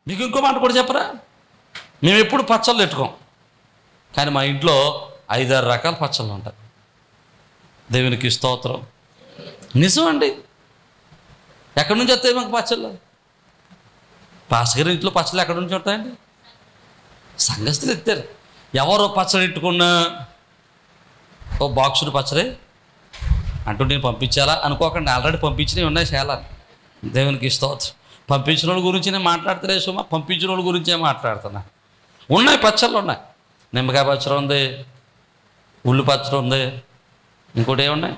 మీకు ఇంకో మాట కూడా చెప్పరా, మేము ఎప్పుడు పచ్చళ్ళు పెట్టుకోం, కానీ మా ఇంట్లో 5-6 రకాల పచ్చళ్ళు ఉంటాయి. దేవునికి స్తోత్రం. నిజం అండి. ఎక్కడి నుంచి వస్తాయి మాకు పచ్చళ్ళు? పాస్టర్ గారి ఇంట్లో పచ్చళ్ళు ఎక్కడి నుంచి వస్తాయండి? సంఘస్థులు ఎత్తారు. ఎవరో పచ్చడి పెట్టుకున్నా ఓ బాక్సుడు పచ్చడి అంటూ నేను పంపించాలా అనుకోకండి, ఆల్రెడీ పంపించినవి ఉన్నాయి చాలా. దేవునికి స్తోత్రం. పంపించిన వాళ్ళ గురించి నేను మాట్లాడతలే సుమా, పంపించిన వాళ్ళ గురించే మాట్లాడుతున్నా. ఉన్నాయి పచ్చళ్ళు ఉన్నాయి. నిమ్మకాయ పచ్చడి ఉంది, ఉల్లి పచ్చడి ఉంది, ఇంకోటి ఏమున్నాయి,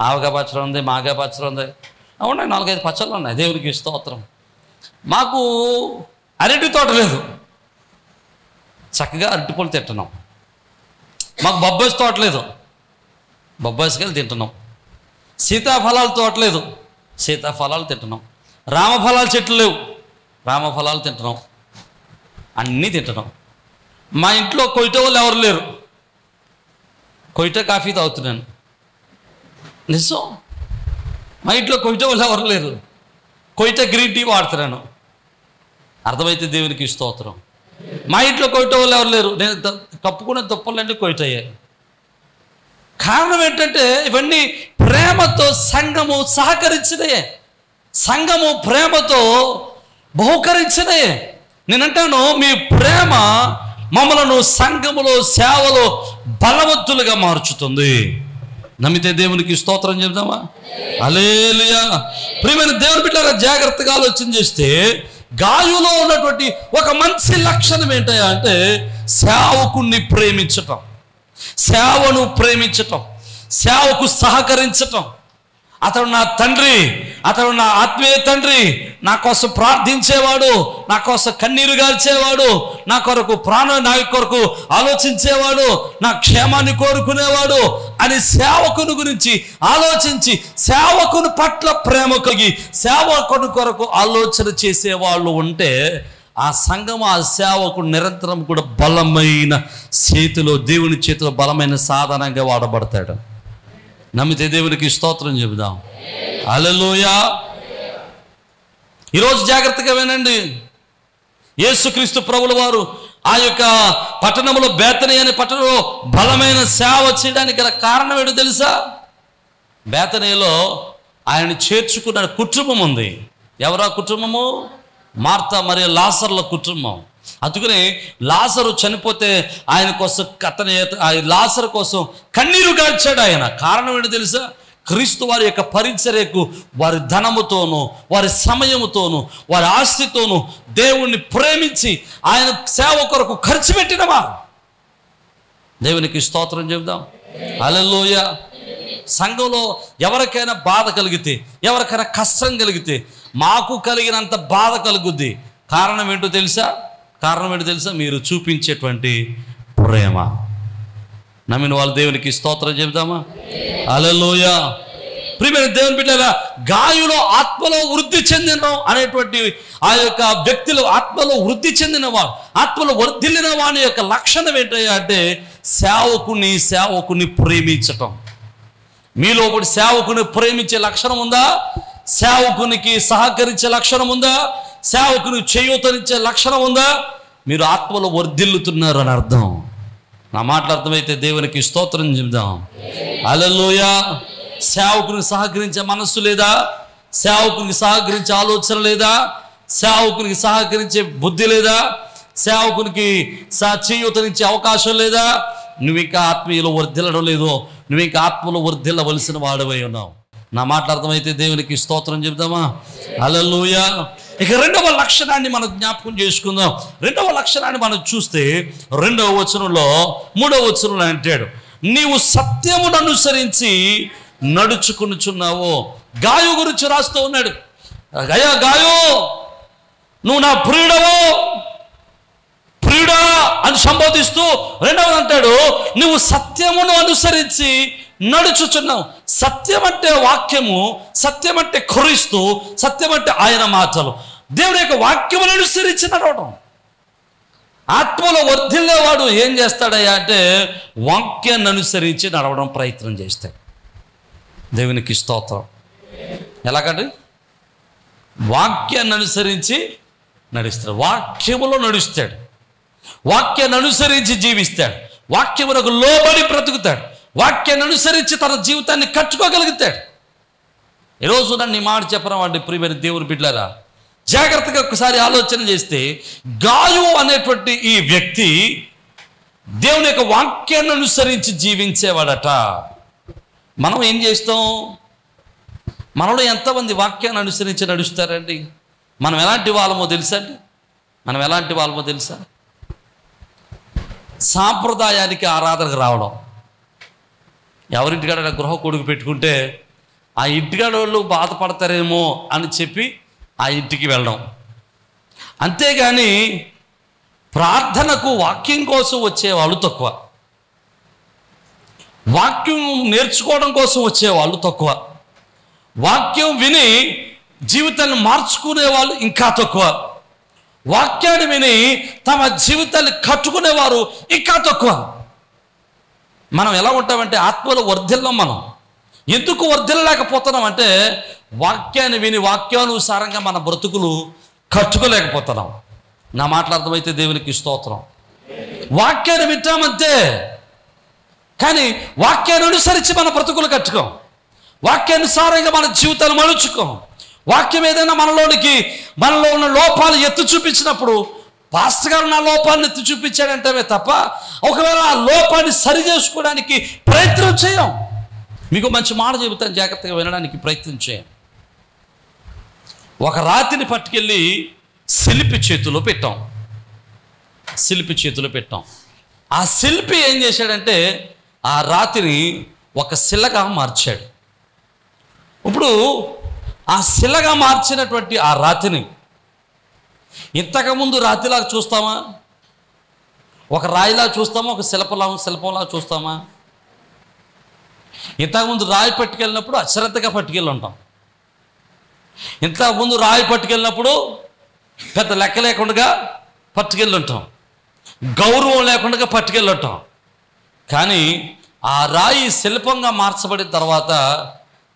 ఆవకాయ పచ్చడి ఉంది, మాకాయ పచ్చడి ఉంది, ఉన్నాయి 4-5 పచ్చళ్ళు ఉన్నాయి. దేవునికి స్తోత్రం. మాకు అరటి తోట లేదు, చక్కగా అరటిపళ్ళు తింటున్నాం. మాకు బొబ్బాయి తోట లేదు, బొబ్బాయికాయలు తింటున్నాం. సీతాఫలాలు తోట లేదు, సీతాఫలాలు తింటున్నాం. రామఫలాలు చెట్లు లేవు, రామఫలాలు తింటున్నాం. అన్నీ తింటున్నాం. మా ఇంట్లో కొయిట వాళ్ళు ఎవరు లేరు, కొయిట కాఫీ తాగుతున్నాను. నిజం. మా ఇంట్లో కొయిట వాళ్ళు ఎవరు లేరు, కొయిట గ్రీన్ టీ వాడుతున్నాను. అర్థమైతే దేవునికి స్తోత్రం. మా ఇంట్లో కొయిట వాళ్ళు ఎవరు లేరు, నేను కప్పుకునే దుప్పలంటే కొయిట అయ్యాయి. కారణం ఏంటంటే ఇవన్నీ ప్రేమతో సంఘము సహకరించినయే, సంఘము ప్రేమతో బహుకరించినయే. నేనంటాను, మీ ప్రేమ మమ్మలను సంఘములో సేవలో బలవంతులుగా మార్చుతుంది. నమ్మితే దేవునికి స్తోత్రం చెప్దామా? హల్లెలూయా. ప్రియమైన దేవుని బిడ్డలారా, జాగ్రత్తగా ఆలోచన చేస్తే గాయులో ఉన్నటువంటి ఒక మంచి లక్షణం ఏంటయ్యా అంటే సేవకుణ్ణి ప్రేమించటం, సేవను ప్రేమించటం, సేవకు సహకరించటం. అతడు నా తండ్రి, అతడు నా ఆత్మీయ తండ్రి, నా కోసం ప్రార్థించేవాడు, నా కోసం కన్నీరు గాల్చేవాడు, నా కొరకు ఆలోచించేవాడు, నా క్షేమాన్ని కోరుకునేవాడు అని సేవకుని గురించి ఆలోచించి సేవకుని పట్ల ప్రేమ కలిగి సేవకుని కొరకు ఆలోచన చేసేవాళ్ళు ఉంటే ఆ సంఘం, ఆ సేవకుడు నిరంతరం కూడా బలమైన చేతిలో, దేవుని చేతిలో బలమైన సాధనంగా వాడబడతాడు. నమ్మితే దేవునికి స్తోత్రం చెబుదాం. హల్లెలూయా. ఈరోజు జాగ్రత్తగా వినండి. యేసుక్రీస్తు ప్రభుల వారు ఆ యొక్క పట్టణంలో, బేతనీ అనే పట్టణంలో బలమైన సేవ చేయడానికి గల కారణం ఏంటో తెలుసా? బేతనీలో ఆయన చేర్చుకున్న కుటుంబం ఉంది. ఎవరా కుటుంబము? మార్తా మరియు లాజరుల కుటుంబం. అందుకని లాజరు చనిపోతే ఆయన కోసం లాజరు కోసం కన్నీరు గార్చాడు ఆయన. కారణం ఏంటో తెలుసా? క్రీస్తు వారి యొక్క పరిచర్యకు వారి ధనముతోనూ, వారి సమయముతోనూ, వారి ఆస్తితోనూ దేవుణ్ణి ప్రేమించి ఆయన సేవ కొరకు ఖర్చు పెట్టినవా. దేవునికి స్తోత్రం చెబుదాం. హల్లెలూయా. సంఘంలో ఎవరికైనా బాధ కలిగితే, ఎవరికైనా కష్టం కలిగితే మాకు కలిగినంత బాధ కలుగుద్ది. కారణం ఏంటో తెలుసా? మీరు చూపించేటువంటి ప్రేమ. నమ్మిన వాళ్ళు దేవునికి స్తోత్రం చెబుదామా? హల్లెలూయా. ప్రియమైన దేవుని బిడ్డలారా, గాయులో ఆత్మలో వృద్ధి చెందిన అనేటువంటి ఆ యొక్క వ్యక్తులు, ఆత్మలో వృద్ధి చెందినవాడు, ఆత్మలో వర్ధిల్లిన వాని యొక్క లక్షణం ఏంటంటే అంటే సేవకుని ప్రేమించటం. మీలో ఒకటి సేవకుని ప్రేమించే లక్షణం ఉందా? సేవకునికి సహకరించే లక్షణం ఉందా? సేవకుని చేయూతనిచ్చే లక్షణం ఉందా? మీరు ఆత్మలో వర్ధిల్లుతున్నారు అని అర్థం. నా మాటలు అర్థమైతే దేవునికి స్తోత్రం చెబుదాం. హల్లెలూయా. సేవకుని సహకరించే మనస్సు లేదా? సేవకునికి సహకరించే ఆలోచన లేదా? సేవకునికి సహకరించే బుద్ధి లేదా? సేవకునికి చేయూతనిచ్చే అవకాశం లేదా? నువ్వు ఇంకా ఆత్మీయలో వర్ధిల్లడం లేదు, నువ్వు ఇంకా ఆత్మలో వర్ధిల్లవలసిన వాడివై ఉన్నావు. నా మాటలు అర్థమైతే దేవునికి స్తోత్రం చెబుదామా? హల్లెలూయా. ఇక రెండవ లక్షణాన్ని మనం జ్ఞాపకం చేసుకుందాం. రెండవ లక్షణాన్ని మనం చూస్తే 2వ వచనంలో 3వ వచనంలో అంటాడు, నీవు సత్యమును అనుసరించి నడుచుకునిచున్నావు. గాయు గురించి రాస్తూ ఉన్నాడు. గాయు, నువ్వు నా ప్రియుడవు, ప్రియుడా అని సంబోధిస్తూ రెండవది అంటాడు, నువ్వు సత్యమును అనుసరించి నడుచుచున్నావు. సత్యం అంటే వాక్యము, సత్యం అంటే క్రీస్తు, సత్యం అంటే ఆయన మాటలు. దేవుని యొక్క వాక్యమును అనుసరించి నడవడం. ఆత్మలో వర్ధిల్లేవాడు ఏం చేస్తాడయ్యా అంటే వాక్యాన్ని అనుసరించి నడవడం ప్రయత్నం చేస్తాడు. దేవునికి స్తోత్రం. ఎలాగండి? వాక్యాన్ని అనుసరించి నడుస్తాడు, వాక్యములో నడుస్తాడు, వాక్యాన్ని అనుసరించి జీవిస్తాడు, వాక్యమునకు లోబడి బ్రతుకుతాడు, వాక్యాన్ని అనుసరించి తన జీవితాన్ని కట్టుకోగలుగుతాడు. ఈరోజు నన్ను ఈ మాట చెప్పడం వాడి ప్రియమైన దేవుని బిడ్డలారా, జాగ్రత్తగా ఒకసారి ఆలోచన చేస్తే గాయు అనేటువంటి ఈ వ్యక్తి దేవుని యొక్క వాక్యాన్ని అనుసరించి జీవించేవాడట. మనం ఏం చేస్తాం? మనలో ఎంతమంది వాక్యాన్ని అనుసరించి నడుస్తారండి? మనం ఎలాంటి వాళ్ళమో తెలుసా అండి? మనం ఎలాంటి వాళ్ళమో తెలుసా? సాంప్రదాయానికి ఆరాధనకు రావడం. ఎవరింటికాడ గృహ కొడుకు పెట్టుకుంటే ఆ ఇంటికాడ వాళ్ళు బాధపడతారేమో అని చెప్పి ఆ ఇంటికి వెళ్ళడం, అంతేగాని ప్రార్థనకు వాక్యం కోసం వచ్చేవాళ్ళు తక్కువ, వాక్యం నేర్చుకోవడం కోసం వచ్చేవాళ్ళు తక్కువ, వాక్యం విని జీవితాన్ని మార్చుకునే వాళ్ళు ఇంకా తక్కువ, వాక్యాన్ని విని తమ జీవితాన్ని కట్టుకునేవారు ఇంకా తక్కువ. మనం ఎలా ఉంటామంటే ఆత్మలో వర్ధిల్లం. మనం ఎందుకు వర్ధిల్లలేకపోతున్నాం అంటే వాక్యాన్ని విని వాక్యానుసారంగా మన బ్రతుకులు కట్టుకోలేకపోతున్నాం. నా మాటలు అర్థమైతే దేవునికి స్తోత్రం. వాక్యాన్ని వింటామంతే, కానీ వాక్యాన్ని అనుసరించి మన బ్రతుకులు కట్టుకోం, వాక్యానుసారంగా మన జీవితాలు మలుచుకోం. వాక్యం ఏదైనా మనలో ఉన్న లోపాలు ఎత్తి చూపించినప్పుడు పాస్టర్ గారు నా లోపాలను ఎత్తి చూపించాడంటే తప్ప ఒకవేళ ఆ లోపాన్ని సరి చేసుకోవడానికి ప్రయత్నం చేయం. మీకు మంచి మాట చెబుతాను, జాగ్రత్తగా వినడానికి ప్రయత్నం చేయం. ఒక రాతిని పట్టుకెళ్ళి శిల్పి చేతిలో పెట్టాం. ఆ శిల్పి ఏం చేశాడంటే ఆ రాతిని ఒక శిలగా మార్చాడు. ఇప్పుడు ఆ శిలగా మార్చినటువంటి ఆ రాతిని ఇంతకుముందు రాతిలాగా చూస్తామా? ఒక రాయిలా చూస్తామా? ఒక శిల్పంలా చూస్తామా? ఇంతకుముందు రాయి పట్టుకెళ్ళినప్పుడు అశ్రద్ధగా పట్టుకెళ్ళి ఉంటాం. ఇంతకుముందు రాయి పట్టుకెళ్ళినప్పుడు పెద్ద లెక్క లేకుండా పట్టుకెళ్ళి ఉంటాం, గౌరవం లేకుండా పట్టుకెళ్ళి ఉంటాం. కానీ ఆ రాయి శిల్పంగా మార్చబడిన తర్వాత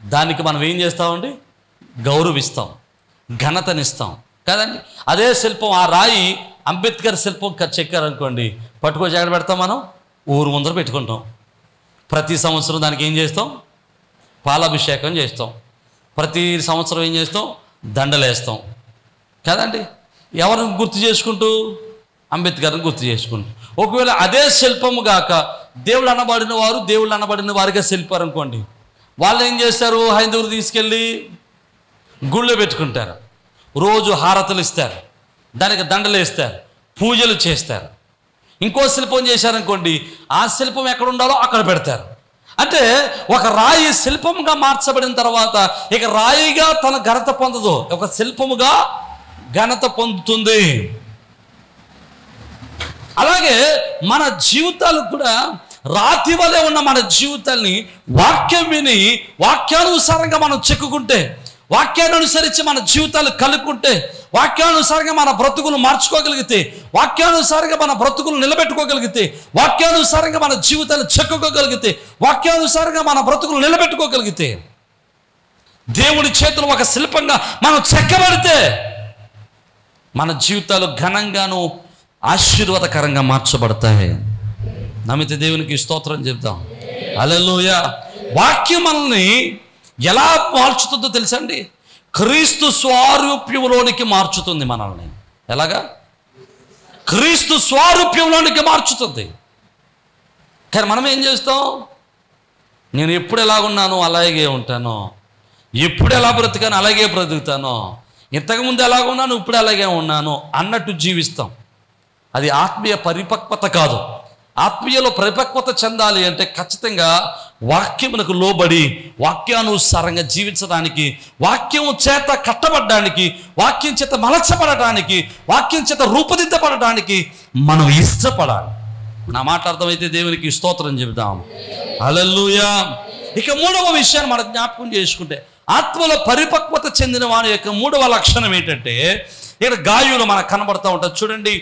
దానికి మనం ఏం చేస్తామండి? గౌరవిస్తాం, ఘనతనిస్తాం కదండి. అదే శిల్పం, ఆ రాయి అంబేద్కర్ శిల్పం చెక్కారనుకోండి, పట్టుకో జాగ్రత్త పెడతాం, మనం ఊరు ముందర పెట్టుకుంటాం. ప్రతి సంవత్సరం దానికి ఏం చేస్తాం? పాలాభిషేకం చేస్తాం. ప్రతి సంవత్సరం ఏం చేస్తాం? దండలేస్తాం కదండి. ఎవరిని గుర్తు చేసుకుంటూ? అంబేద్కర్ని గుర్తు చేసుకుంటూ. ఒకవేళ అదే శిల్పము గాక దేవుళ్ళు అనబడిన వారిగా శిల్పారు అనుకోండి, వాళ్ళు ఏం చేస్తారు? హైందవులు తీసుకెళ్ళి గుళ్ళో పెట్టుకుంటారు, రోజు హారతలు ఇస్తారు, దానికి దండలు వేస్తారు, పూజలు చేస్తారు. ఇంకో శిల్పం చేశారనుకోండి, ఆ శిల్పం ఎక్కడ ఉండాలో అక్కడ పెడతారు. అంటే ఒక రాయి శిల్పంగా మార్చబడిన తర్వాత ఇక రాయిగా తన ఘనత పొందదు, ఒక శిల్పముగా ఘనత పొందుతుంది. అలాగే మన జీవితాలు కూడా రాతి వలె ఉన్న మన జీవితాల్ని వాక్యం విని వాక్యానుసారంగా మనం చెక్కుకుంటే, వాక్యాన్ని అనుసరించి మన జీవితాలు కలుపుకుంటే, వాక్యానుసారంగా మన బ్రతుకులు మార్చుకోగలిగితే, వాక్యానుసారంగా మన బ్రతుకులు నిలబెట్టుకోగలిగితే, వాక్యానుసారంగా మన జీవితాలు చెక్కుకోగలిగితే, వాక్యానుసారంగా మన బ్రతుకులు నిలబెట్టుకోగలిగితే, దేవుడి చేతులు ఒక శిల్పంగా మనం చెక్కబడితే మన జీవితాలు ఘనంగాను ఆశీర్వాదకరంగా మార్చబడతాయి. నమ్మితే దేవునికి స్తోత్రం చెప్తాం. హల్లెలూయా. వాక్యం మనల్ని ఎలా మార్చుతుందో తెలుసండి? క్రీస్తు స్వారూప్యంలోనికి మార్చుతుంది మనల్ని. ఎలాగా? క్రీస్తు స్వారూప్యంలోనికి మార్చుతుంది. కానీ మనం ఏం చేస్తాం? నేను ఎప్పుడు ఎలాగున్నానో అలాగే ఉంటాను, ఎప్పుడు ఎలా బ్రతికాను అలాగే బ్రతుకుతాను, ఇంతకుముందు ఎలాగున్నాను ఇప్పుడు అలాగే ఉన్నాను అన్నట్టు జీవిస్తాం. అది ఆత్మీయ పరిపక్వత కాదు. ఆత్మీయలో పరిపక్వత చెందాలి అంటే ఖచ్చితంగా వాక్యమునకు లోబడి వాక్యానుసారంగా జీవించడానికి, వాక్యం చేత కట్టబడడానికి, వాక్యం చేత మలచబడటానికి, వాక్యం చేత రూపుదిద్దబడటానికి మనం ఇష్టపడాలి. నా మాట అర్థమైతే దేవునికి స్తోత్రం చెబుదాం. హల్లెలూయా. ఇక మూడవ విషయాన్ని మనం జ్ఞాపకం చేసుకుంటే, ఆత్మలో పరిపక్వత చెందిన వారి యొక్క మూడవ లక్షణం ఏంటంటే, ఇక్కడ గాయులు మనకు కనబడుతూ ఉంటుంది చూడండి.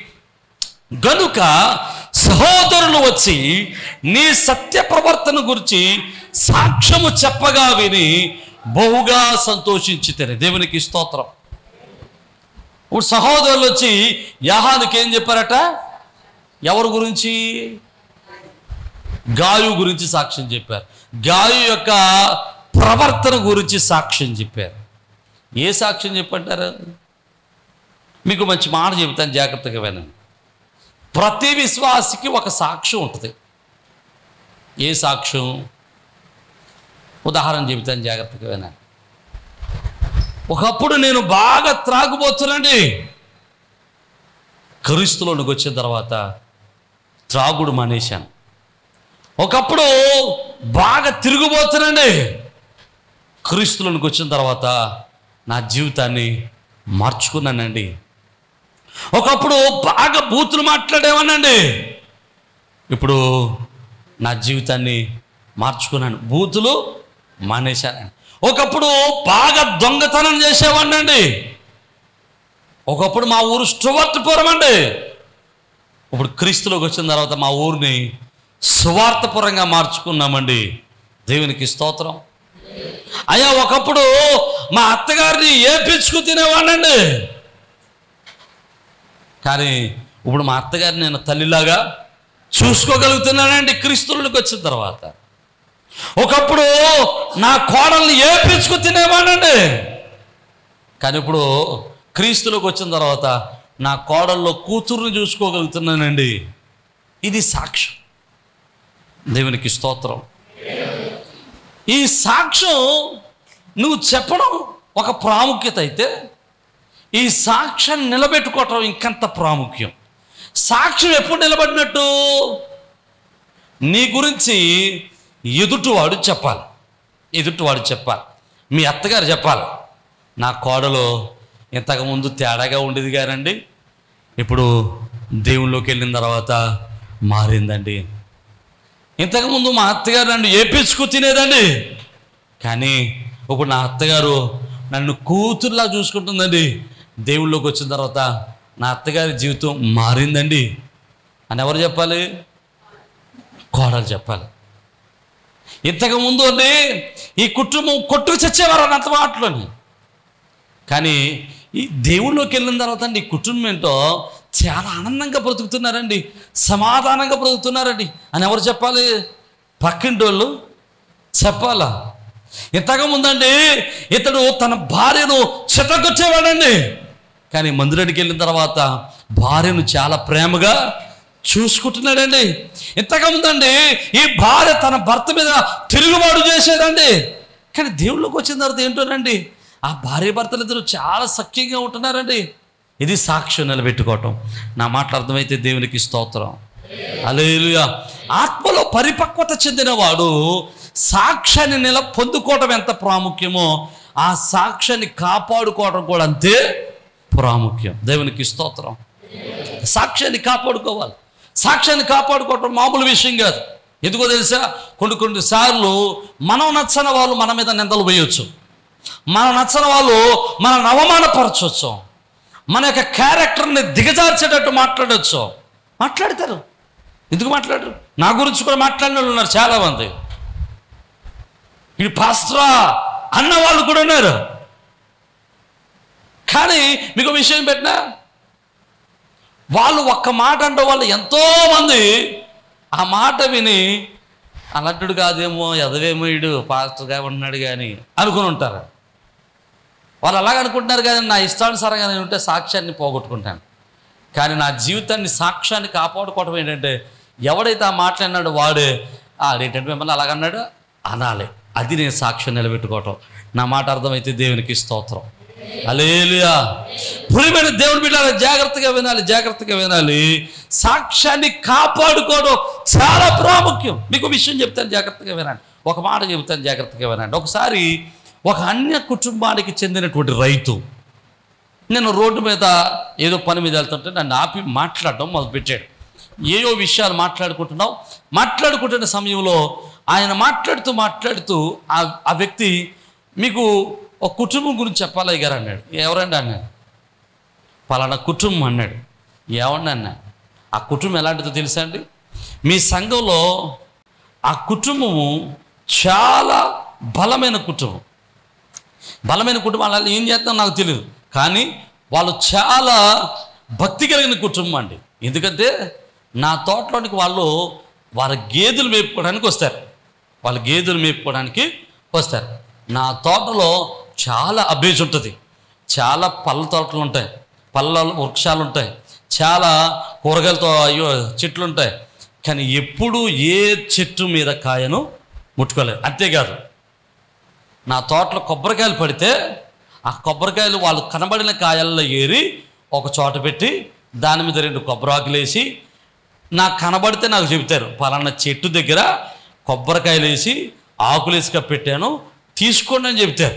గనుక సహోదరులు వచ్చి నీ సత్య ప్రవర్తన గురించి సాక్ష్యము చెప్పగా విని బహుగా సంతోషించితేనే. దేవునికి స్తోత్రం. ఇప్పుడు సహోదరులు వచ్చి యాహానుకి ఏం చెప్పారట? ఎవరి గురించి? గాయు గురించి సాక్ష్యం చెప్పారు. గాయు యొక్క ప్రవర్తన గురించి సాక్ష్యం చెప్పారు. ఏ సాక్ష్యం చెప్పంటారు? మీకు మంచి మాట చెబుతాను, జాగ్రత్తగా వినండి. ప్రతి విశ్వాసికి ఒక సాక్ష్యం ఉంటుంది. ఏ సాక్ష్యం? ఉదాహరణ చెబుతాను, జాగ్రత్తగా వినండి. ఒకప్పుడు నేను బాగా త్రాగుబోతున్నాండి. క్రీస్తులోనికి వచ్చిన తర్వాత త్రాగుడు మానేశాను. ఒకప్పుడు బాగా తిరుగుబోతున్నాండి. క్రీస్తులోనికి వచ్చిన తర్వాత నా జీవితాన్ని మార్చుకున్నానండి. ఒకప్పుడు బాగా బూతులు మాట్లాడేవానండి. ఇప్పుడు నా జీవితాన్ని మార్చుకున్నాను, బూతులు మానేశానండి. ఒకప్పుడు బాగా దొంగతనం చేసేవాడినండి. ఒకప్పుడు మా ఊరు స్టువర్ట్పురం అండి. ఇప్పుడు క్రీస్తులోకి వచ్చిన తర్వాత మా ఊరిని సువార్తపురంగా మార్చుకున్నామండి. దేవునికి స్తోత్రం. అయ్యా, ఒకప్పుడు మా అత్తగారిని ఏపించుకు తినేవాడినండి. కానీ ఇప్పుడు మా అత్తగారిని నేను తల్లిలాగా చూసుకోగలుగుతున్నానండి క్రీస్తులోకి వచ్చిన తర్వాత. ఒకప్పుడు నా కోడల్ని ఏపించుకు తినేవాడినండి. కానీ ఇప్పుడు క్రీస్తులోకి వచ్చిన తర్వాత నా కోడల్లో కూతుర్ని చూసుకోగలుగుతున్నానండి. ఇది సాక్ష్యం. దేవునికి స్తోత్రం. ఈ సాక్ష్యం నువ్వు చెప్పడం ఒక ప్రాముఖ్యత అయితే, ఈ సాక్ష్యాన్ని నిలబెట్టుకోవటం ఇంకంత ప్రాముఖ్యం. సాక్ష్యం ఎప్పుడు నిలబడినట్టు? నీ గురించి ఎదుటివాడు చెప్పాలి. ఎదుటివాడు చెప్పాలి. మీ అత్తగారు చెప్పాలి, నా కోడలు ఇంతకుముందు తేడాగా ఉండేది కానండి, ఇప్పుడు దేవుళ్ళలోకి వెళ్ళిన తర్వాత మారిందండి. ఇంతకుముందు మా అత్తగారు నన్ను ఏపించుకు తినేదండి, కానీ ఇప్పుడు నా అత్తగారు నన్ను కూతుర్లా చూసుకుంటుందండి. దేవుళ్ళలోకి వచ్చిన తర్వాత నా అత్తగారి జీవితం మారిందండి అని ఎవరు చెప్పాలి? కోడలు చెప్పాలి. ఇంతకుముందు అండి ఈ కుటుంబం కొట్టుకు చచ్చేవారు అన్నంత మాటలోని, కానీ ఈ దేవుళ్ళలోకి వెళ్ళిన తర్వాత అండి ఈ కుటుంబం ఏంటో చాలా ఆనందంగా బ్రతుకుతున్నారండి, సమాధానంగా బ్రతుకుతున్నారండి అని ఎవరు చెప్పాలి? పక్కింటి వాళ్ళు చెప్పాలా? ఇంతకుముందండి ఇతడు తన భార్యను చితకొచ్చేవాడండి, కానీ మందిరానికి వెళ్ళిన తర్వాత భార్యను చాలా ప్రేమగా చూసుకుంటున్నాడండి. ఇంతకుముందండి ఈ భార్య తన భర్త మీద తిరుగుబాటు చేసేదండి, కానీ దేవుళ్ళకి వచ్చిన తర్వాత ఏంటోనండి ఆ భార్య భర్తలు ఇద్దరు చాలా సఖ్యంగా ఉంటున్నారండి. ఇది సాక్ష్యం నిలబెట్టుకోవటం. నా మాటలు అర్థమైతే దేవునికి స్తోత్రం. హల్లెలూయా. ఆత్మలో పరిపక్వత చెందినవాడు సాక్ష్యాన్ని పొందుకోవటం ఎంత ప్రాముఖ్యమో ఆ సాక్ష్యాన్ని కాపాడుకోవడం కూడా అంతే ప్రాముఖ్యం. దేవునికి స్తోత్రం. సాక్ష్యాన్ని కాపాడుకోవాలి. సాక్ష్యాన్ని కాపాడుకోవటం మామూలు విషయం కాదు. ఎందుకో తెలుసా? కొన్ని సార్లు మనం నచ్చని వాళ్ళు మన మీద నిందలు వేయొచ్చు, మనం నచ్చని వాళ్ళు మనల్ని అవమానపరచవచ్చు, మన యొక్క క్యారెక్టర్ని దిగజార్చేటట్టు మాట్లాడవచ్చు. మాట్లాడతారు. ఎందుకు మాట్లాడరు? నా గురించి కూడా మాట్లాడిన వాళ్ళు ఉన్నారు చాలామంది. ఇది పాస్టరా అన్న వాళ్ళు కూడా ఉన్నారు. కానీ మీకు విషయం పెట్టినా వాళ్ళు ఒక్క మాట అంటే వాళ్ళు ఎంతోమంది ఆ మాట విని అలాంటిడు కాదేమో, ఎదవేమో ఇడు పాస్టర్గా ఉన్నాడు కానీ అనుకుని ఉంటారు. వాళ్ళు అలాగ అనుకుంటున్నారు కానీ నా ఇష్టానుసారంగా నేను ఉంటే సాక్ష్యాన్ని పోగొట్టుకుంటాను. కానీ నా జీవితాన్ని సాక్ష్యాన్ని కాపాడుకోవడం ఏంటంటే ఎవడైతే ఆ మాట్లాడినాడో వాడే ఆడేంటంటే మిమ్మల్ని అలాగన్నాడు అనాలి. అది నేను సాక్ష్యం నిలబెట్టుకోవటం. నా మాట అర్థమైతే దేవునికి స్తోత్రం. హల్లెలూయా. ప్రియమైన దేవుని బిడ్డలారా, జాగ్రత్తగా వినాలి, జాగ్రత్తగా వినాలి. సాక్ష్యాన్ని కాపాడుకోవడం చాలా ప్రాముఖ్యం. మీకు విషయం చెప్తాను, జాగ్రత్తగా వినండి. ఒక మాట చెబుతాను, జాగ్రత్తగా వినండి. ఒకసారి ఒక అన్య కుటుంబానికి చెందినటువంటి రైతు, నేను రోడ్డు మీద ఏదో పని మీద వెళ్తుంటే నన్ను ఆపి మాట్లాడడం మొదలుపెట్టాడు. ఏయో విషయాలు మాట్లాడుకుంటున్న సమయంలో ఆయన మాట్లాడుతూ ఆ వ్యక్తి, మీకు ఒక కుటుంబం గురించి చెప్పాలి గారు అన్నాడు. ఎవరండి అన్నాడు. పలానా కుటుంబం అన్నాడు. ఏమన్నా అన్నా? ఆ కుటుంబం ఎలాంటిదో తెలుసా అండి? మీ సంఘంలో ఆ కుటుంబము చాలా బలమైన కుటుంబం. బలమైన కుటుంబం అలా ఏం చేస్తాం నాకు తెలియదు, కానీ వాళ్ళు చాలా భక్తి కలిగిన కుటుంబం అండి. ఎందుకంటే నా తోటలోనికి వారి గేదెలు మేపుకోవడానికి వస్తారు. వాళ్ళ గేదెలు మేపుకోవడానికి వస్తారు. నా తోటలో చాలా అబేజ్ ఉంటుంది, చాలా పళ్ళ తోటలు ఉంటాయి, పళ్ళ వృక్షాలు ఉంటాయి, చాలా కూరగాయలతో చెట్లు ఉంటాయి. కానీ ఎప్పుడూ ఏ చెట్టు మీద కాయను ముట్టుకోలేదు. అంతేకాదు, నా తోటలో కొబ్బరికాయలు పడితే ఆ కొబ్బరికాయలు వాళ్ళు కనబడిన కాయల్లో ఏరి ఒక చోట పెట్టి దాని మీద 2 కొబ్బరాకులు వేసి నాకు కనబడితే నాకు చెబుతారు, పలానా చెట్టు దగ్గర కొబ్బరికాయలు వేసి ఆకులు వేసి పెట్టాను, తీసుకోండి అని చెబుతారు.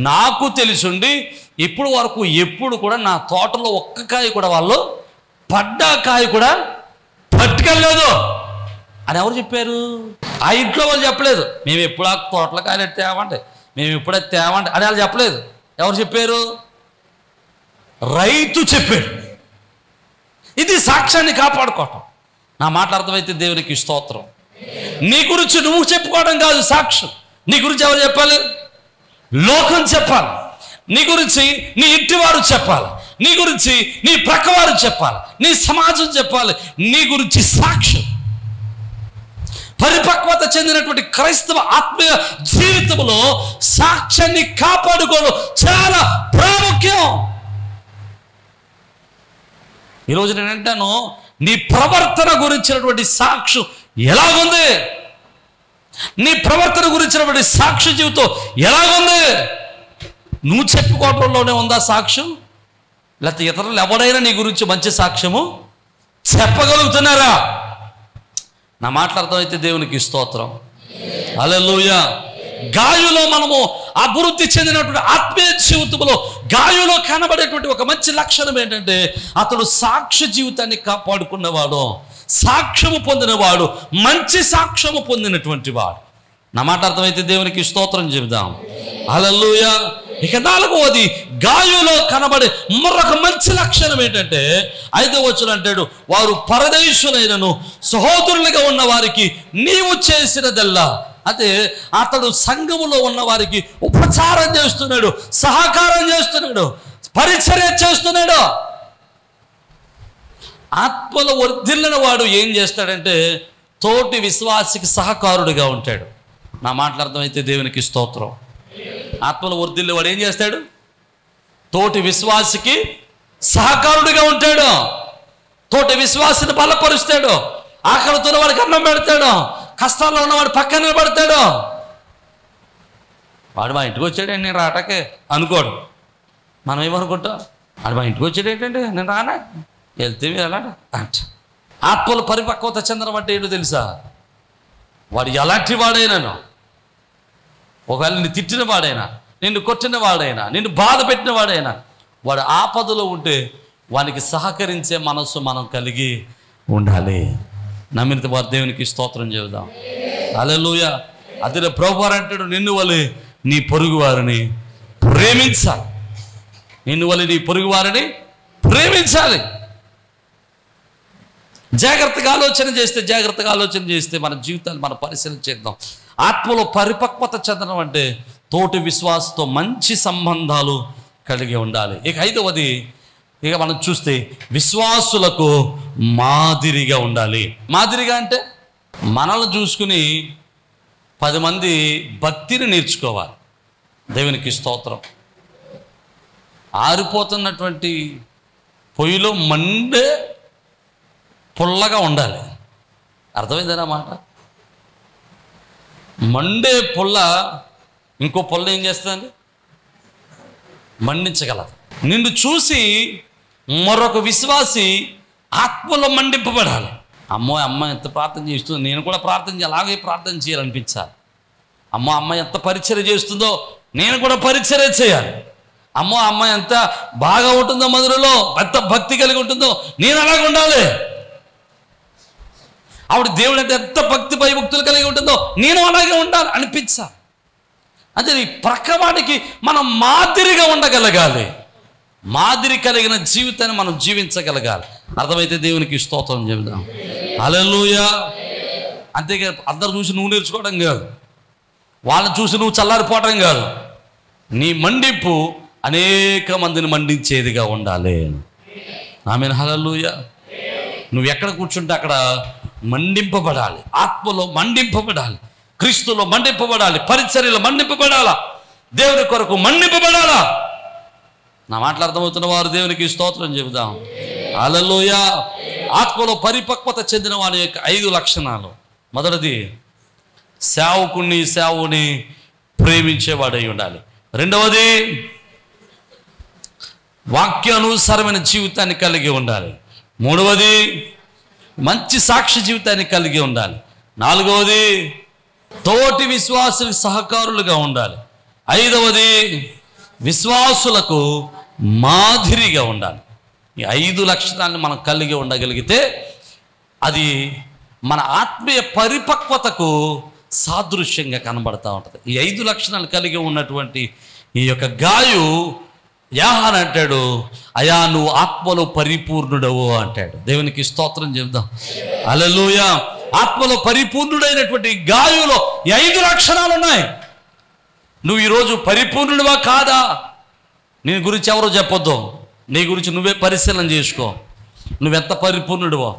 నాకు తెలిసిండి ఇప్పుడు వరకు ఎప్పుడు కూడా నా తోటలో ఒక్క కాయ కూడా వాళ్ళు పడ్డా కాయ కూడా పట్టుకెళ్ళలేదు అని ఎవరు చెప్పారు? ఆ ఇంట్లో వాళ్ళు చెప్పలేదు. మేము ఎప్పుడు ఆ తోటల కాయలు తేవండి, మేము ఎప్పుడైతే తేవండి అని వాళ్ళు చెప్పలేదు. ఎవరు చెప్పారు? రైతు చెప్పాడు. ఇది సాక్ష్యాన్ని కాపాడుకోవటం. నా మాట అర్థమైతే దేవునికి స్తోత్రం. నీ గురించి నువ్వు చెప్పుకోవడం కాదు సాక్ష్యం. నీ గురించి ఎవరు చెప్పాలి? లోకం చెప్పాలి. నీ గురించి నీ ఇంటివారు చెప్పాలి, నీ గురించి నీ ప్రక్కవారు చెప్పాలి, నీ సమాజం చెప్పాలి. నీ గురించి సాక్ష్యం. పరిపక్వత చెందినటువంటి క్రైస్తవ ఆత్మీయ జీవితంలో సాక్ష్యాన్ని కాపాడుకోవడం చాలా ప్రాముఖ్యం. ఈరోజు నేను అంటాను, నీ ప్రవర్తన గురించినటువంటి సాక్ష్యం ఎలాగుంది? నీ ప్రవర్తన గురించినటువంటి సాక్ష్య జీవితం ఎలాగుంది? నువ్వు చెప్పుకోవడంలోనే ఉందా సాక్ష్యం? లేకపోతే ఇతరులు ఎవరైనా నీ గురించి మంచి సాక్ష్యము చెప్పగలుగుతున్నారా? నా మాట్లాడతామైతే దేవునికి స్తోత్రం. హల్లెలూయా. గాయులో మనము అభివృద్ధి చెందినటువంటి ఆత్మీయ జీవితంలో గాయులో కనబడేటువంటి ఒక మంచి లక్షణం ఏంటంటే అతడు సాక్ష్య జీవితాన్ని కాపాడుకున్నవాడు, సాక్ష్యము పొందినవాడు, మంచి సాక్ష్యము పొందినటువంటి వాడు. నా మాట అర్థమైతే దేవునికి స్తోత్రం చెబుదాం. హల్లెలూయా. ఇక 4వది గాయులో కనబడే మరొక మంచి లక్షణం ఏంటంటే 5వ వచనం అంటాడు, వారు పరదేశులైనను సహోదరులుగా ఉన్న వారికి నీవు చేసినదల్లా. అదే అతడు సంఘములో ఉన్న వారికి ఉపచారం చేస్తున్నాడు, సహకారం చేస్తున్నాడు, పరిచర్య చేస్తున్నాడు. ఆత్మలో వర్ధిల్లిన వాడు ఏం చేస్తాడంటే తోటి విశ్వాసికి సహకారుడిగా ఉంటాడు. నా మాటలు అర్థమైతే దేవునికి స్తోత్రం. ఆత్మలో వర్ధిల్లి వాడు ఏం చేస్తాడు? తోటి విశ్వాసికి సహకారుడిగా ఉంటాడు, తోటి విశ్వాసిని బలపరుస్తాడు, ఆకలితో వాడికి అన్నం పెడతాడు, కష్టాల్లో ఉన్నవాడు పక్కన నిలబడతాడు. వాడు మా ఇంటికి వచ్చాడు నేను రాటకే అనుకోడు. మనం ఏమనుకుంటాం? వాడు మా ఇంటికి వచ్చాడు ఏంటంటే నేను రానా, వెళ్తే మీరు ఎలా అంట. ఆత్మల పరిపక్వత చెందడం అంటే ఏంటో తెలుసా? వాడు ఎలాంటి వాడైనాను, ఒకవేళ నిన్ను తిట్టిన వాడైనా, నిన్ను కొట్టిన వాడైనా, నిన్ను బాధ పెట్టిన వాడైనా, వాడు ఆపదలో ఉంటే వానికి సహకరించే మనస్సు మనం కలిగి ఉండాలి. నమ్మిన వారు దేవునికి స్తోత్రం చెబుదాం. హల్లెలూయా. అదే ప్రభువారు అంటాడు, నిన్ను వలె నీ పొరుగు వారిని ప్రేమించాలి, నిన్ను వలె నీ పొరుగు వారిని ప్రేమించాలి. జాగ్రత్తగా ఆలోచన చేస్తే మన జీవితాన్ని మనం పరిశీలన చేద్దాం. ఆత్మలో పరిపక్వత చెందడం అంటే తోటి విశ్వాసంతో మంచి సంబంధాలు కలిగి ఉండాలి. ఇక 5వది ఇక మనం చూస్తే విశ్వాసులకు మాదిరిగా ఉండాలి. మాదిరిగా అంటే మనల్ని చూసుకుని 10 మంది భక్తిని నేర్చుకోవాలి. దేవునికి స్తోత్రం. ఆరిపోతున్నటువంటి పొయ్యిలో మండే పుల్లగా ఉండాలి. అర్థమైందా మాట? మండే పుల్ల ఇంకో పుల్ల ఏం చేస్తుంది? మండించగలదు. నిన్ను చూసి మరొక విశ్వాసి ఆత్మలో మండింపబడాలి. అమ్మ ఎంత ప్రార్థన చేస్తుందో నేను కూడా అలాగే ప్రార్థన చేయాలనిపించాలి. అమ్మాయి ఎంత పరిచర్య చేస్తుందో నేను కూడా పరిచర్య చేయాలి. అమ్మాయి ఎంత బాగా ఉంటుందో మధురలో, ఎంత భక్తి కలిగి ఉంటుందో నేను అలాగే ఉండాలి. ఆవిడ దేవుడు అంటే ఎంత భక్తి భయభక్తులు కలిగి ఉంటుందో నేను అలాగే ఉండాలి అనిపించాలి. అంటే ఈ ప్రక్కవాడికి మనం మాదిరిగా ఉండగలగాలి. మాదిరి కలిగిన జీవితాన్ని మనం జీవించగలగాలి. అర్థమైతే దేవునికి స్తోత్రం చెబుదాం. హల్లెలూయా. అంతేగా అందరు చూసి నువ్వు నేర్చుకోవడం కాదు, వాళ్ళని చూసి నువ్వు చల్లారిపోవటం కాదు. నీ మండింపు అనేక మందిని మండించేదిగా ఉండాలి. ఆమేన్, హల్లెలూయా. నువ్వు ఎక్కడ కూర్చుంటే అక్కడ మండింపబడాలి, ఆత్మలో మండింపబడాలి, క్రీస్తులో మండింపబడాలి, పరిచర్యలో మండింపబడాలా, దేవుని కొరకు మండింపబడాలా. నా మాటలు అర్థమవుతున్న వారు దేవునికి స్తోత్రం చెబుదాం. హల్లెలూయా. ఆత్మలో పరిపక్వత చెందిన వారి యొక్క 5 లక్షణాలు. మొదటిది, సేవకుని ప్రేమించేవాడై ఉండాలి. రెండవది, వాక్యానుసారమైన జీవితాన్ని కలిగి ఉండాలి. మూడవది, మంచి సాక్షి జీవితాన్ని కలిగి ఉండాలి. నాలుగవది, తోటి విశ్వాసులకు సహకారులుగా ఉండాలి. ఐదవది, విశ్వాసులకు మాదిరిగా ఉండాలి. ఈ 5 లక్షణాలను మనం కలిగి ఉండగలిగితే అది మన ఆత్మీయ పరిపక్వతకు సాదృశ్యంగా కనబడతా ఉంటుంది. ఈ 5 లక్షణాలు కలిగి ఉన్నటువంటి ఈ యొక్క గాయు యాహాన్ అంటాడు, అయా నువ్వు ఆత్మలో పరిపూర్ణుడవు అంటాడు. దేవునికి స్తోత్రం చెప్దాం. హల్లెలూయా. ఆత్మలో పరిపూర్ణుడైనటువంటి గాయులో ఈ 5 లక్షణాలు ఉన్నాయి. నువ్వు ఈరోజు పరిపూర్ణుడివా కాదా? నీ గురించి ఎవరో చెప్పొద్దు, నీ గురించి నువ్వే పరిశీలన చేసుకో. నువ్వెంత పరిపూర్ణుడివో,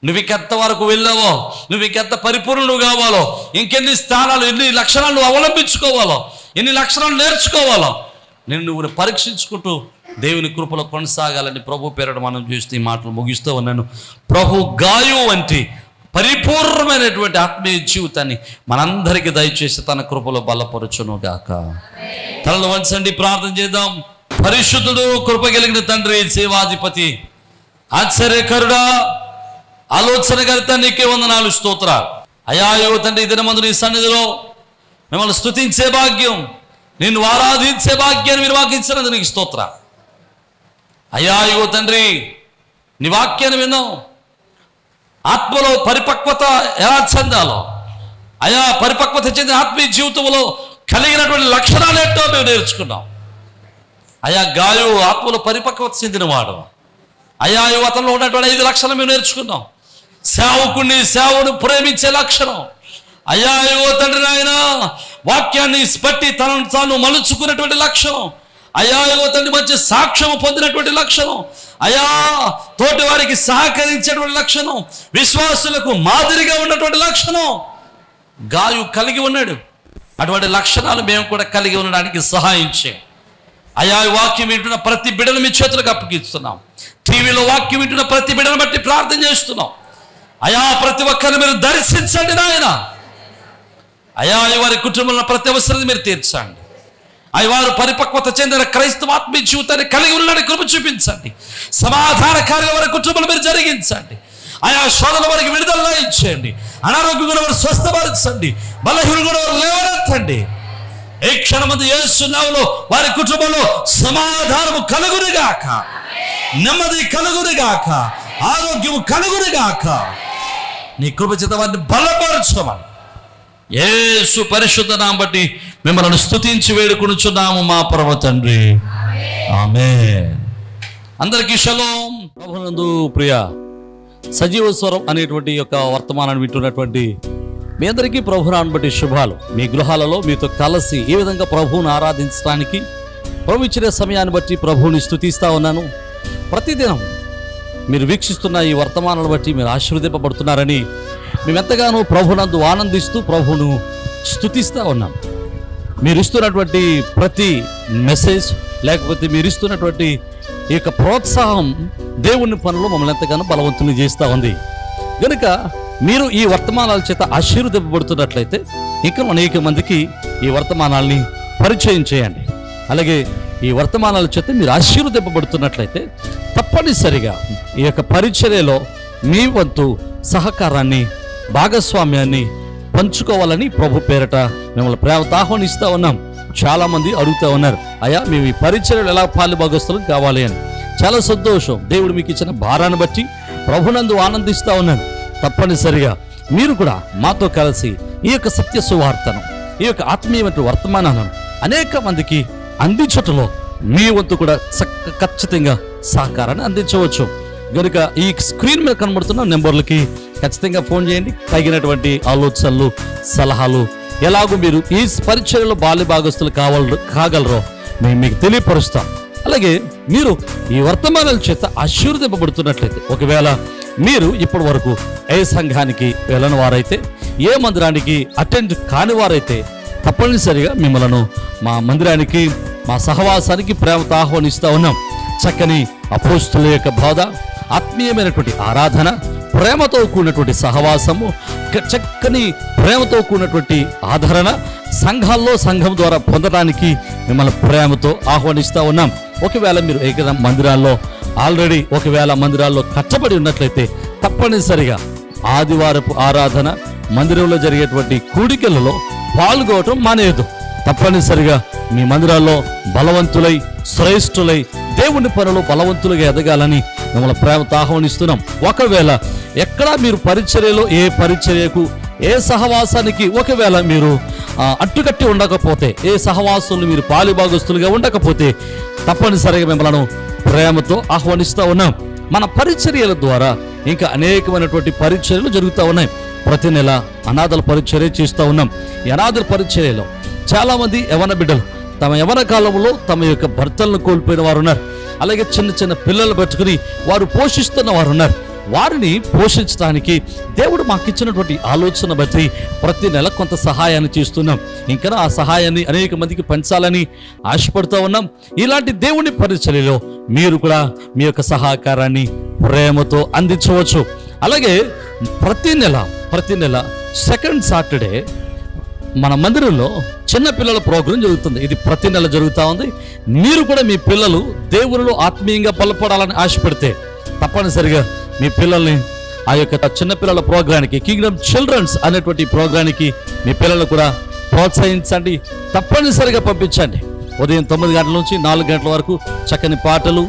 నువ్వు ఇంకెంత వరకు వెళ్ళావో, నువ్వు ఇంకెంత పరిపూర్ణుడు కావాలో, ఇంకెన్ని స్థానాలు, ఎన్ని లక్షణాలు నువ్వు అవలంబించుకోవాలో, ఎన్ని లక్షణాలు నేర్చుకోవాలో నువ్వు పరీక్షించుకుంటూ దేవుని కృపలో కొనసాగాలని ప్రభు పేరట మనం చూస్తూ ఈ మాటలు ముగిస్తూ ఉన్నాను. ప్రభు గాయు వంటి పరిపూర్ణమైనటువంటి ఆత్మీయ జీవితాన్ని మనందరికీ దయచేసి తన కృపలో బలపరచును గాక. తలలు వంచండి, ప్రార్థన చేద్దాం. పరిశుద్ధుడు, కృప కలిగిన తండ్రి, సేవాధిపతి, ఆశ్చర్యకరుడా, ఆలోచనకర్త, నీకే వందనాలు, స్తోత్రాలు. అయా తండ్రి, ఈ దినమందు నీ సన్నిధిలో మిమ్మల్ని స్తుతించే భాగ్యం, నిన్ను ఆరాధించే భాగ్యాన్ని మీరు వాకించినందుకు నీకు స్తోత్ర. అయా తండ్రి, నీ వాక్యాన్ని విన్నాం. ఆత్మలో పరిపక్వత ఎలా చెందాలో, అయా పరిపక్వత చెందిన ఆత్మీయ జీవితంలో కలిగినటువంటి లక్షణాలు ఏంటో మేము నేర్చుకున్నాం. అయా గాయు ఆత్మలో పరిపక్వత చెందినవాడు. అయా అతనిలో ఉన్నటువంటి 5 లక్షణాలు మేము నేర్చుకున్నాం. సేవను ప్రేమించే లక్షణం. అయా తండ్రి నాయన, వాక్యాన్ని బట్టి తనను తాను మలుచుకున్నటువంటి లక్షణం. అయా తండ్రి, మంచి సాక్ష్యం పొందినటువంటి లక్షణం. అయా తోటి వారికి సహకరించేటువంటి లక్షణం, విశ్వాసులకు మాదిరిగా ఉన్నటువంటి లక్షణం గాయు కలిగి ఉన్నాడు. అటువంటి లక్షణాలు మేము కూడా కలిగి ఉండడానికి సహాయం చేయండి. అయా వాక్యం వింటున్న ప్రతి బిడ్డను మీ చేతులకు అప్పగిస్తున్నాం. టీవీలో వాక్యం వింటున్న ప్రతి బిడ్డను బట్టి ప్రార్థన చేస్తున్నాం. అయా ప్రతి ఒక్కరిని మీరు దర్శించండి నాయన. అయా వారి కుటుంబంలో ప్రతి అవసరాన్ని మీరు తీర్చండి. అవి వారు పరిపక్వత చెందిన క్రైస్తవ ఆత్మీయ జీవితాన్ని కలిగి ఉండడానికి కృప చూపించండి. సమాధానకారిగా వారి కుటుంబాలు మీరు జరిగించండి. ఆయా శోధన వారికి విడుదల ఇచ్చేయండి. అనారోగ్యం కూడా వారు స్వస్థపరచండి. బలహీనులు కూడా వారు లేవనెత్తండి. ఏ క్షణమందు యేసు నామములో వారి కుటుంబంలో సమాధానము కలుగునుగాక, నెమ్మది కలుగునుగాక, ఆరోగ్యము కలుగునుగాక. నీ కృప చేత వారిని బలపరచమని యేసు పరిశుద్ధ నామమును బట్టి మిమ్మల్ని స్తుతించి వేడుకొనుచున్నాము మా పరమ తండ్రి. ఆమేన్. అందరికీ షలోం. ప్రభునందు ప్రియ సజీవ స్వరం అనేటువంటి యొక్క వర్తమానాన్ని వింటున్నటువంటి మీ అందరికీ ప్రభునామమును బట్టి శుభాలు. మీ గృహాలలో మీతో కలిసి ఈ విధంగా ప్రభువును ఆరాధించడానికి ప్రభు ఇచ్చిన సమయాన్ని బట్టి ప్రభువుని స్తుతిస్తూ ఉన్నాను. ప్రతిదినం మీరు వీక్షిస్తున్న ఈ వర్తమానాలను బట్టి మీరు ఆశీర్వదింపబడుతున్నారని మేమెంతగానో ప్రభునందు ఆనందిస్తూ ప్రభువును స్తుతిస్తూ ఉన్నాం. మీరు ఇస్తున్నటువంటి ప్రతి మెసేజ్, లేకపోతే మీరు ఇస్తున్నటువంటి ఈ యొక్క ప్రోత్సాహం దేవుని పనులు మమ్మల్ని ఎంతగానో బలవంతుని చేస్తూ ఉంది. కనుక మీరు ఈ వర్తమానాల చేత ఆశీర్వదింపబడుతున్నట్లయితే ఇంకా అనేక మందికి ఈ వర్తమానాల్ని పరిచయం చేయండి. అలాగే ఈ వర్తమానాల చేత మీరు ఆశీర్వదింపబడుతున్నట్లయితే తప్పనిసరిగా ఈ యొక్క పరిచర్యలో మీ వంతు సహకారాన్ని, భాగస్వామ్యాన్ని పంచుకోవాలని ప్రభు పేరట మిమ్మల్ని ప్రేమతో ఆహ్వానిస్తూ ఉన్నాం. చాలామంది అడుగుతూ ఉన్నారు, అయ్యా మేము ఈ పరిచర్యలు ఎలా పాలుభాగస్తులం కావాలి అని. చాలా సంతోషం. దేవుడు మీకు ఇచ్చిన భారాన్ని బట్టి ప్రభునందు ఆనందిస్తూ ఉన్నాను. తప్పనిసరిగా మీరు కూడా మాతో కలిసి ఈ యొక్క సత్య సువార్తను, ఈ యొక్క ఆత్మీయమైన వర్తమానాలను అనేక మందికి అందించటంలో మీ వంతు కూడా ఖచ్చితంగా సహకారాన్ని అందించవచ్చు. కనుక ఈ స్క్రీన్ మీద కనబడుతున్న నెంబర్లకి ఖచ్చితంగా ఫోన్ చేయండి. తగినటువంటి ఆలోచనలు, సలహాలు, ఎలాగో మీరు ఈ పరిచర్యలో బాల్య భాగస్తులు కాగలరో మేము మీకు తెలియపరుస్తాం. అలాగే మీరు ఈ వర్తమానాల చేత ఆశీర్వదింపబడుతున్నట్లయితే, ఒకవేళ మీరు ఇప్పటి వరకు ఏ సంఘానికి వెళ్ళని వారైతే, ఏ మందిరానికి అటెండ్ కాని వారైతే తప్పనిసరిగా మిమ్మల్ని మా మందిరానికి, మా సహవాసానికి ప్రేమతో ఆహ్వానిస్తూ ఉన్నాం. చక్కని అపోస్తుల యొక్క బోధ, ఆత్మీయమైనటువంటి ఆరాధన, ప్రేమతో కూడినటువంటి సహవాసము, చక్కని ప్రేమతో కూడినటువంటి ఆదరణ సంఘం ద్వారా పొందడానికి మిమ్మల్ని ప్రేమతో ఆహ్వానిస్తూ ఉన్నాం. ఒకవేళ మీరు ఏకైనా మందిరాల్లో ఆల్రెడీ మందిరాల్లో కట్టబడి ఉన్నట్లయితే తప్పనిసరిగా ఆదివారపు ఆరాధన, మందిరంలో జరిగేటువంటి కూడికలలో పాల్గొనడం మానేయదు. తప్పనిసరిగా మీ మందిరాల్లో బలవంతులై, శ్రేష్ఠులై, దేవుని పనులు బలవంతులుగా ఎదగాలని మిమ్మల్ని ప్రేమతో ఆహ్వానిస్తున్నాం. ఒకవేళ ఎక్కడా మీరు పరిచర్యలో, ఏ పరిచర్యకు, ఏ సహవాసానికి ఒకవేళ మీరు అట్టుకట్టి ఉండకపోతే, ఏ సహవాసంలో మీరు పాలిభాగస్తులుగా ఉండకపోతే తప్పనిసరిగా మిమ్మల్ని ప్రేమతో ఆహ్వానిస్తూ ఉన్నాం. మన పరిచర్యల ద్వారా ఇంకా అనేకమైనటువంటి పరిచర్యలు జరుగుతూ ఉన్నాయి. ప్రతి నెల అనాథల పరిచర్య చేస్తూ ఉన్నాం. ఈ అనాథల పరిచర్యలో చాలామంది యవన బిడ్డలు తమ యవన కాలంలో తమ యొక్క భర్తలను కోల్పోయిన వారు ఉన్నారు. అలాగే చిన్న చిన్న పిల్లలు పెట్టుకుని వారు పోషిస్తున్న వారు ఉన్నారు. వారిని పోషించడానికి దేవుడు మాకు ఇచ్చినటువంటి ఆలోచన బట్టి ప్రతి నెల కొంత సహాయాన్ని చేస్తున్నాం. ఇంకా ఆ సహాయాన్ని అనేక మందికి పంచాలని ఆశపడుతూ ఉన్నాం. ఇలాంటి దేవుని పరిచర్యలో మీరు కూడా మీ యొక్క సహకారాన్ని ప్రేమతో అందించవచ్చు. అలాగే ప్రతి నెల సెకండ్ సాటర్డే మన మందిరంలో చిన్నపిల్లల ప్రోగ్రాం జరుగుతుంది. ఇది ప్రతి నెల జరుగుతూ ఉంది. మీరు కూడా మీ పిల్లలు దేవునిలో ఆత్మీయంగా బలపడాలని ఆశపడితే తప్పనిసరిగా మీ పిల్లల్ని ఆ యొక్క చిన్నపిల్లల ప్రోగ్రానికి, కింగ్డమ్ చిల్డ్రన్స్ అనేటువంటి ప్రోగ్రానికి మీ పిల్లలు కూడా ప్రోత్సహించండి. తప్పనిసరిగా పంపించండి. ఉదయం 9 గంటల నుంచి 4 గంటల వరకు చక్కని పాటలు,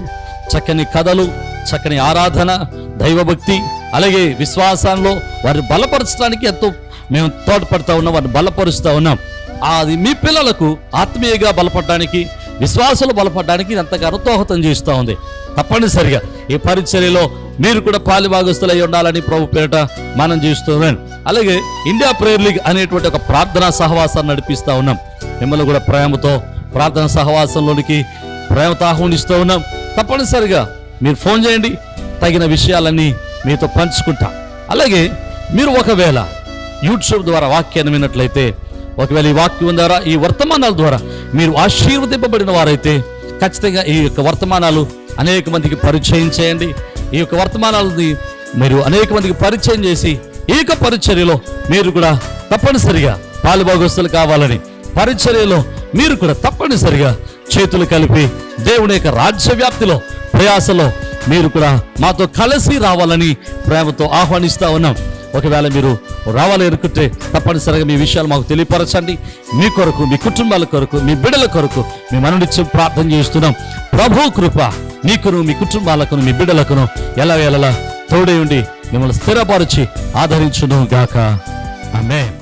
చక్కని కథలు, చక్కని ఆరాధన, దైవభక్తి, అలాగే విశ్వాసంలో వారిని బలపరచడానికి ఎంతో మేము తోడ్పడుతూ ఉన్నాం, వారిని బలపరుస్తూ ఉన్నాం. అది మీ పిల్లలకు ఆత్మీయంగా బలపడడానికి, విశ్వాసాలు బలపడడానికి ఎంతగానో దోహదం చేస్తూ ఉంది. తప్పనిసరిగా ఈ పరిచర్యలో మీరు కూడా పాలిభాగస్తులై ఉండాలని ప్రభు పేరిట మనం చేస్తున్నాం. అలాగే ఇండియా ప్రేయర్ లీగ్ అనేటువంటి ఒక ప్రార్థనా సహవాసాన్ని నడిపిస్తూ ఉన్నాం. మిమ్మల్ని కూడా ప్రేమతో ప్రార్థనా సహవాసంలోనికి ప్రేమతో ఆహ్వానిస్తూ ఉన్నాం. తప్పనిసరిగా మీరు ఫోన్ చేయండి, తగిన విషయాలన్నీ మీతో పంచుకుంటా. అలాగే మీరు ఒకవేళ యూట్యూబ్ ద్వారా వాక్యాన్ని విన్నట్లయితే, ఒకవేళ ఈ వాక్యం ద్వారా, ఈ వర్తమానాల ద్వారా మీరు ఆశీర్వదింపబడిన వారైతే ఖచ్చితంగా ఈ యొక్క వర్తమానాలు అనేక మందికి పరిచయం చేయండి. ఈ యొక్క వర్తమానాలని మీరు అనేక మందికి పరిచయం చేసి ఈ యొక్క పరిచర్యలో మీరు కూడా తప్పనిసరిగా పాలుభాగస్తులు కావాలని, పరిచర్యలో మీరు కూడా తప్పనిసరిగా చేతులు కలిపి దేవుని యొక్క రాజ్య వ్యాప్తిలో ప్రయాసలో మీరు కూడా మాతో కలిసి రావాలని ప్రేమతో ఆహ్వానిస్తూ ఉన్నాం. ఒకవేళ మీరు రావాలి అనుకుంటే తప్పనిసరిగా మీ విషయాలు మాకు తెలియపరచండి. మీ కొరకు, మీ కుటుంబాల కొరకు, మీ బిడ్డల కొరకు మేము అనునిత్యం ప్రార్థన చేస్తున్నాం. ప్రభు కృప మీకును, మీ కుటుంబాలకును, మీ బిడ్డలకును ఎలా తోడై ఉండి మిమ్మల్ని స్థిరపరిచి ఆదరించును గాక. ఆమేన్.